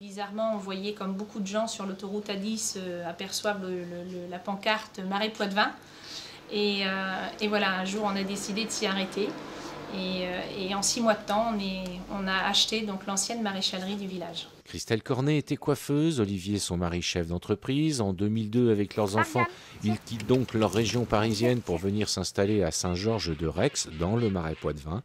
Bizarrement, on voyait comme beaucoup de gens sur l'autoroute A10 aperçoivent la pancarte Marais Poitevin. Et voilà, un jour on a décidé de s'y arrêter. Et en 6 mois de temps, on a acheté donc l'ancienne maréchalerie du village. Christelle Cornet était coiffeuse, Olivier son mari chef d'entreprise. En 2002, avec leurs enfants, ils quittent donc leur région parisienne pour venir s'installer à Saint-Georges-de-Rex, dans le Marais Poitevin.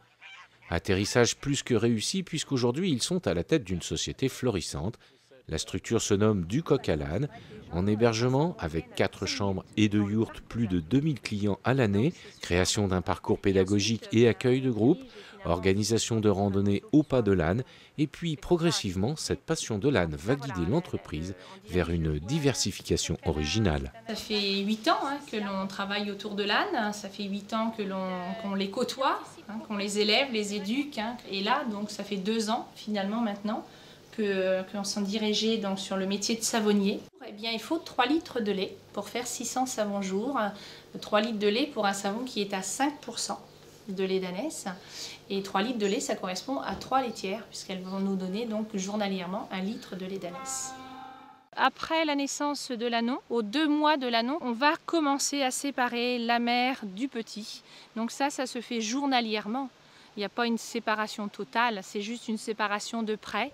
Atterrissage plus que réussi puisqu'aujourd'hui ils sont à la tête d'une société florissante. La structure se nomme Du Coq à l'Âne. En hébergement, avec 4 chambres et 2 yourtes, plus de 2000 clients à l'année, création d'un parcours pédagogique et accueil de groupe, organisation de randonnées au pas de l'âne, et puis progressivement, cette passion de l'âne va guider l'entreprise vers une diversification originale. Ça fait 8 ans que l'on travaille autour de l'âne, ça fait 8 ans qu'on les côtoie, qu'on les élève, les éduque, et là, donc, ça fait 2 ans finalement maintenant, qu'on s'en dirigeait donc sur le métier de savonnier. Eh bien, il faut 3 litres de lait pour faire 600 savons jour. 3 litres de lait pour un savon qui est à 5% de lait d'ânesse. Et 3 litres de lait, ça correspond à 3 laitières, puisqu'elles vont nous donner donc journalièrement 1 litre de lait d'ânesse. Après la naissance de l'ânon, aux 2 mois de l'ânon, on va commencer à séparer la mère du petit. Donc ça se fait journalièrement. Il n'y a pas une séparation totale, c'est juste une séparation de près.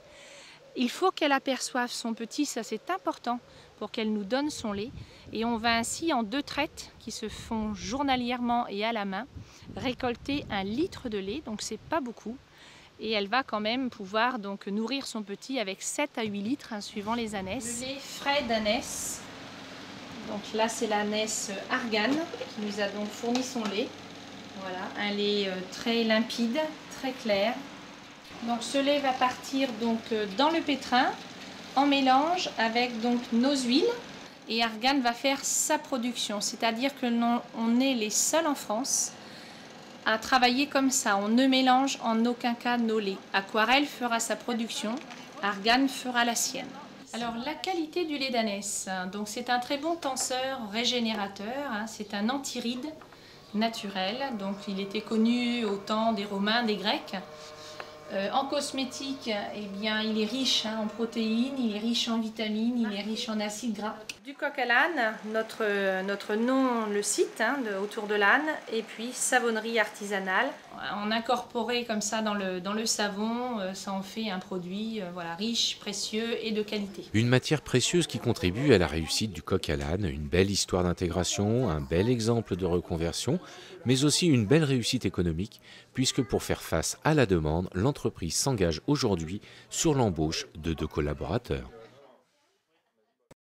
Il faut qu'elle aperçoive son petit, ça c'est important pour qu'elle nous donne son lait. Et on va ainsi, en 2 traites qui se font journalièrement et à la main, récolter 1 litre de lait, donc c'est pas beaucoup. Et elle va quand même pouvoir donc nourrir son petit avec 7 à 8 litres suivant les ânesses. Le lait frais d'ânesse, donc là c'est l'ânesse Argan qui nous a donc fourni son lait. Voilà, un lait très limpide, très clair. Donc ce lait va partir donc dans le pétrin en mélange avec donc nos huiles et Argan va faire sa production, c'est-à-dire que on est les seuls en France à travailler comme ça. On ne mélange en aucun cas nos laits. Aquarelle fera sa production, Argan fera la sienne. Alors la qualité du lait d'ânesse, donc c'est un très bon tenseur régénérateur, c'est un antiride naturel, donc il était connu au temps des Romains, des Grecs. En cosmétique, eh bien, il est riche en protéines, il est riche en vitamines, il est riche en acides gras. Du coq à l'âne, notre nom le cite, autour de l'âne, et puis savonnerie artisanale. On incorporé comme ça dans le savon, ça en fait un produit voilà, riche, précieux et de qualité. Une matière précieuse qui contribue à la réussite du coq à l'âne, une belle histoire d'intégration, un bel exemple de reconversion, mais aussi une belle réussite économique, puisque pour faire face à la demande, l'entreprise s'engage aujourd'hui sur l'embauche de 2 collaborateurs.